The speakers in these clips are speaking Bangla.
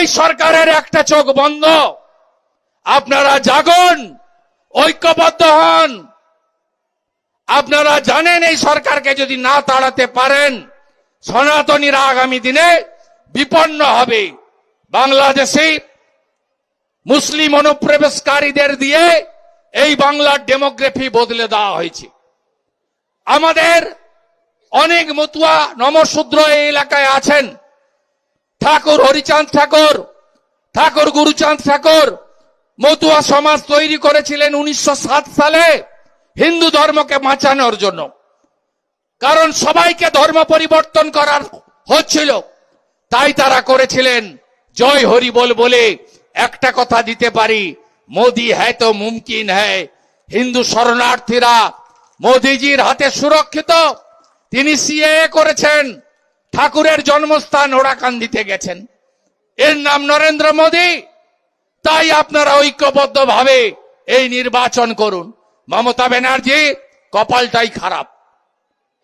এই সরকারের একটা চোখ বন্ধ। আপনারা জাগুন, ঐক্যবদ্ধ হন। আপনারা জানেন এই সরকারকে যদি না তাড়াতে পারেন, সনাতনীরা আগামী দিনে বিপন্ন হবে। বাংলাদেশে মুসলিম অনুপ্রবেশকারীদের দিয়ে এই বাংলার ডেমোগ্রাফি বদলে দেওয়া হয়েছে। আমাদের অনেক মতুয়া নমশূদ্র এই এলাকায় আছেন। ঠাকুর হরিচাঁদ ঠাকুর, ঠাকুর গুরুচাঁদ ঠাকুর মতুয়া সমাজ তৈরি করেছিলেন 1907 সালে হিন্দু ধর্মকে বাঁচানোর জন্য। কারণ সবাইকে ধর্ম পরিবর্তন করার হচ্ছিল, তাই তারা করেছিলেন। জয় হরি বল বলে একটা কথা দিতে পারি, মোদি হ্যায় তো মুমকিন হ্যায়। হিন্দু শরণার্থীরা মোদিজির হাতে সুরক্ষিত। তিনি সিএএ করেছেন, ঠাকুরের জন্মস্থান ওরাকান্দিতে গেছেন। এর নাম নরেন্দ্র মোদী। তাই আপনারা ঐক্যবদ্ধ ভাবে এই নির্বাচন করুন। মমতা ব্যানার্জি কপালটাই খারাপ।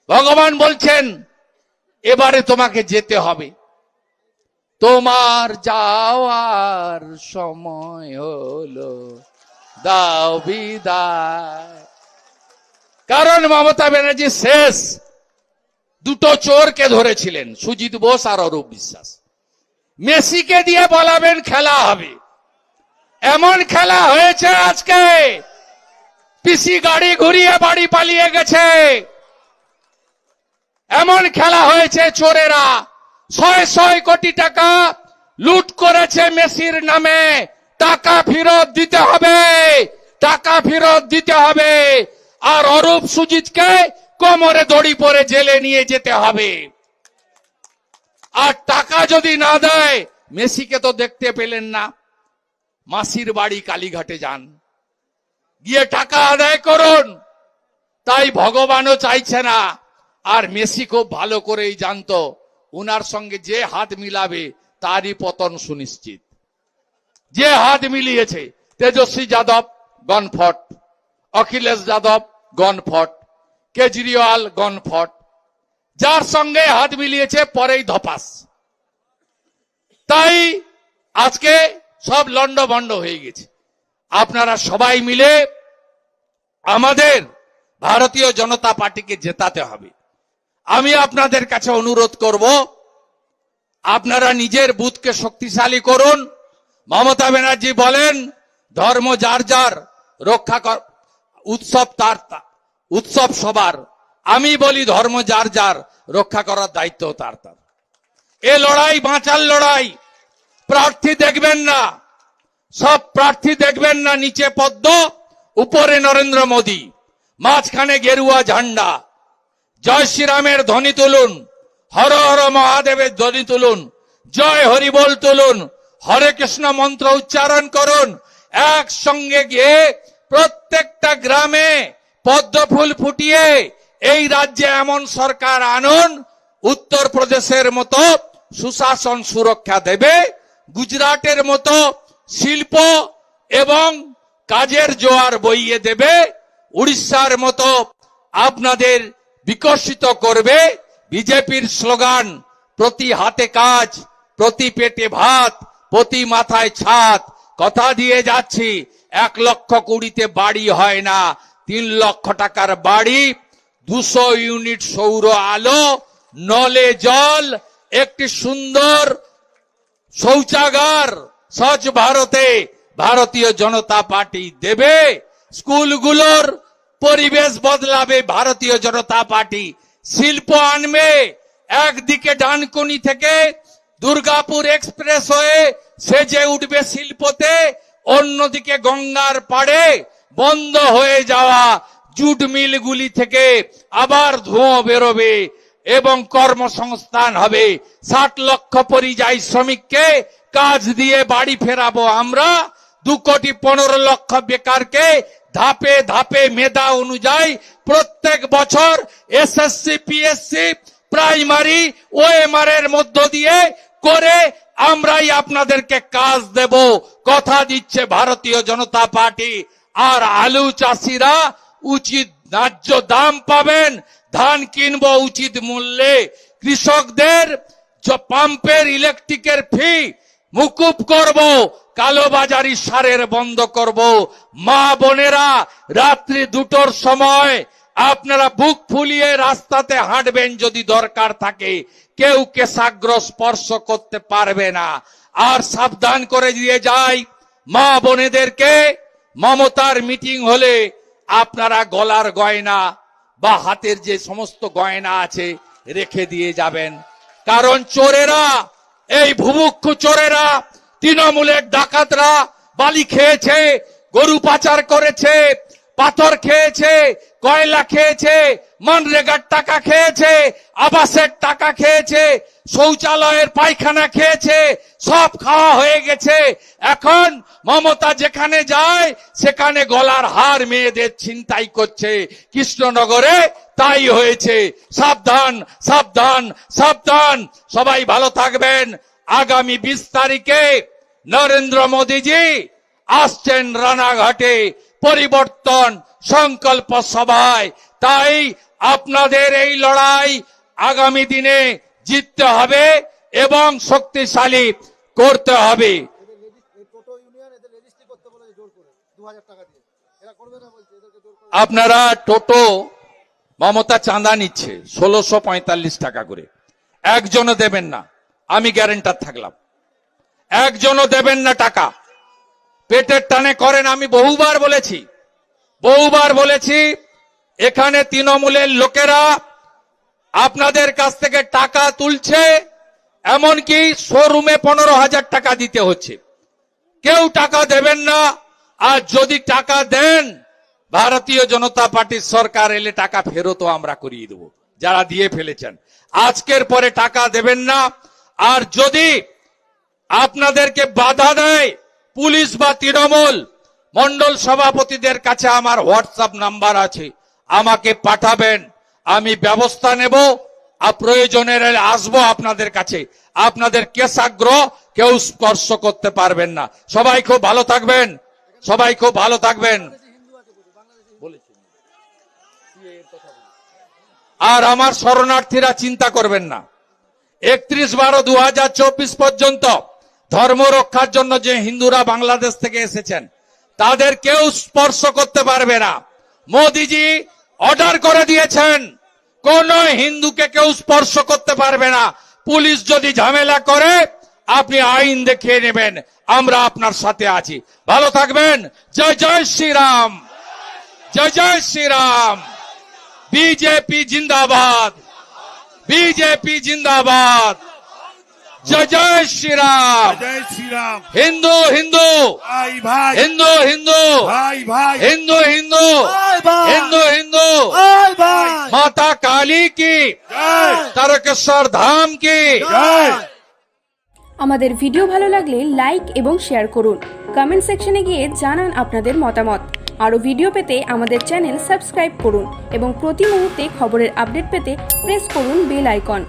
ভগবান বলছেন এবারে তোমাকে যেতে হবে, তোমার যাওয়ার সময় হলো, দাও বিদায়। কারণ মমতা ব্যানার্জি শেষ দুটো চোরকে ধরেছিলেন, সুজিত বোস আর অরূপ বিশ্বাস। মেসিকে দিয়ে বলাবেন খেলা হবে, এমন খেলা হয়েছে আজকে। পিসি গাড়ি ঘুরিয়ে বাড়ি পালিয়ে গেছে। এমন খেলা হয়েছে, চোরেরা 600 কোটি টাকা লুট করেছে মেসির নামে। টাকা ফেরত দিতে হবে, টাকা ফেরত দিতে হবে। আর অরূপ সুজিতকে কোমরে দড়ি পরে জেলে নিয়ে যেতে হবে। আর টাকা যদি না দেয়, মেসিকে তো দেখতে পেলেন না, মাসির বাড়ি কালীঘাটে যান, গিয়ে টাকা আদায় করুন। তাই ভগবানও চাইছে না। আর মেসি খুব ভালো করেই জানতো উনার সঙ্গে যে হাত মিলাবে তারই পতন সুনিশ্চিত। যে হাত মিলিয়েছে, তেজস্বী যাদব গনফট, অখিলেশ যাদব গনফট, কেজরিওয়াল গনফট, যার সঙ্গে হাত মিলিয়েছে পরেই ধপাস। তাই আজকে সব লন্ডভন্ড হয়ে গেছে। আপনারা সবাই মিলে আমাদের ভারতীয় জনতা পার্টিকে জেতাতে হবে। আমি আপনাদের কাছে অনুরোধ করব, আপনারা নিজের বুথকে শক্তিশালী করুন। মমতা ব্যানার্জি বলেন ধর্ম যার যার, রক্ষা কর উৎসব তার, উৎসব সবার। আমি বলি ধর্ম যার যার, রক্ষা করার দায়িত্ব তার তার। এ লড়াই বাঁচার লড়াই। প্রার্থী দেখবেন না, সব প্রার্থী দেখবেন না নিচে পদ্ম, উপরে নরেন্দ্র মোদী, মাঝখানে গেরুয়া ঝান্ডা। জয় শ্রীরামের ধ্বনি তুলুন, হর হর মহাদেবের ধ্বনি তুলুন, জয় হরি বল তুলুন, হরে কৃষ্ণ মন্ত্র উচ্চারণ করুন। একসঙ্গে গিয়ে প্রত্যেকটা গ্রামে পদ্ম ফুল ফুটিয়ে এই রাজ্যে এমন সরকার আনুন, উত্তরপ্রদেশের মতো সুশাসন সুরক্ষা দেবে, গুজরাটের মতো শিল্প এবং কাজের জোয়ার বইয়ে দেবে, উড়িষ্যার মতো আপনাদের বিকশিত করবে। বিজেপির স্লোগান প্রতি হাতে কাজ, প্রতি পেটে ভাত, প্রতি মাথায় ছাদ। কথা দিয়ে যাচ্ছি, 1,20,000 বাড়ি হয় না, 3 লক্ষ টাকার বাড়ি, 200 ইউনিট সৌর আলো, নলে জল, একটি সুন্দর শৌচাগার স্বচ্ছ ভারতে ভারতীয় জনতা পার্টি দেবে। স্কুলগুলোর পরিবেশ বদলাবে ভারতীয় জনতা পার্টি। শিল্প আনবে, একদিকে ডানকুনি থেকে দুর্গাপুর এক্সপ্রেস হয়ে সেজে উঠবে শিল্পতে, অন্যদিকে গঙ্গার পাড়ে বন্ধ হয়ে যাওয়া জুট মিলগুলি থেকে আবার ধোঁয়া বেরোবে এবং কর্মসংস্থান হবে। 60 লক্ষ পরিযায়ী শ্রমিককে কাজ দিয়ে বাড়ি ফেরাবো আমরা। 2,15,00,000 বেকারকে ধাপে ধাপে মেধা অনুযায়ী প্রত্যেক বছর এসএসসি, পিএসসি, প্রাইমারি, ওএমআর এর মধ্য দিয়ে করে আমরাই আপনাদেরকে কাজ দেব, কথা দিচ্ছে ভারতীয় জনতা পার্টি। আর আলু চাষিরা উচিত ন্যায্য দাম পাবেন, ধান কিনবো উচিত মূল্যে। কৃষকদের পাম্পের ইলেকট্রিকের ফি মুকুব করব, কালোবাজারি সারের বন্ধ করব। মা বোনেরা রাত্রি 2টোর সময় আপনারা বুক ফুলিয়ে রাস্তাতে হাঁটবেন, যদি দরকার থাকে কেউ কেশাগ্র স্পর্শ করতে পারবে না। আর সাবধান করে দিয়ে যাই মা বোনেদেরকে, মমতার মিটিং হলে আপনারা গলার গয়না বা হাতের যে সমস্ত গয়না আছে রেখে দিয়ে যাবেন। কারণ চোরেরা, এই ভুভুক্ষু চোরেরা, তৃণমূলের ডাকাতরা বালি খেয়েছে, গরু পাচার করেছে, পাথর খেয়েছে, কয়লা খেয়েছে, মনরেগার টাকা খেয়েছে, আবাসের টাকা খেয়েছে, শৌচালয়ের পায়খানা খেয়েছে, সব খাওয়া হয়ে গেছে। এখন মমতা যেখানে যায় সেখানে গলার হার মেয়েদের ছিনতাই করছে। কৃষ্ণনগরে তাই হয়েছে। সাবধান, সাবধান, সাবধান। সবাই ভালো থাকবেন। আগামী 20 তারিখে নরেন্দ্র মোদীজি আসছেন রানাঘাটে পরিবর্তন সংকল্প সভায়। তাই আপনাদের এই লড়াই আগামী দিনে জিততে হবে এবং শক্তিশালী করতে হবে। আপনারা টোটো, মমতা চাঁদা নিচ্ছে 1645 টাকা করে, একজনও দেবেন না, আমি গ্যারেন্টার থাকলাম। একজনও দেবেন না টাকা, পেটের টানে করেন। আমি বহুবার বলেছি এখানে তৃণমূলের লোকেরা আপনাদের কাছ থেকে টাকা তুলছে, এমনকি শোরুমে 15,000 টাকা দিতে হচ্ছে। কেউ টাকা দেবেন না। আর যদি টাকা দেন, ভারতীয় জনতা পার্টির সরকার এলে টাকা ফেরতও আমরা করিয়ে দেব, যারা দিয়ে ফেলেছেন। আজকের পরে টাকা দেবেন না। আর যদি আপনাদেরকে বাধা দেয় পুলিশ বা তৃণমূল, মন্ডল সভাপতিদের কাছে আমার হোয়াটসঅ্যাপ নাম্বার আছে, আমাকে পাঠাবেন, আমি ব্যবস্থা নেব। আর প্রয়োজনে আসবো আপনাদের কাছে। আপনাদের কেশাগ্রহ কেউ স্পর্শ করতে পারবেন না। সবাই খুব ভালো থাকবেন, সবাই খুব ভালো থাকবেন। আর আমার শরণার্থীরা চিন্তা করবেন না, 31/12/2024 পর্যন্ত ধর্ম রক্ষার জন্য যে হিন্দুরা বাংলাদেশ থেকে এসেছেন তাদের কেউ স্পর্শ করতে পারবে না। মোদিজি অর্ডার করে দিয়েছেন, কোন হিন্দুকে কেউ স্পর্শ করতে পারবে না। পুলিশ যদি ঝামেলা করে আপনি আইন দেখিয়ে নেবেন, আমরা আপনার সাথে আছি। ভালো থাকবেন। জয় জয় শ্রীরাম, জয় জয় শ্রীরাম। বিজেপি জিন্দাবাদ, বিজেপি জিন্দাবাদ। जय जय श्री राम, जय श्री राम। हिंदू हिंदू भाई भाई, हिंदू हिंदू भाई भाई, हिंदू हिंदू भाई भाई, हिंदू हिंदू भाई भाई, माता काली की जय तारकेश्वर धाम की जय। আমাদের ভিডিও ভালো লাগলে লাইক এবং শেয়ার করুন। কমেন্ট সেকশনে গিয়ে জানান আপনাদের মতামত। আরও ভিডিও পেতে আমাদের চ্যানেল সাবস্ক্রাইব করুন এবং প্রতি মুহূর্তে খবরের আপডেট পেতে প্রেস করুন বেল আইকন।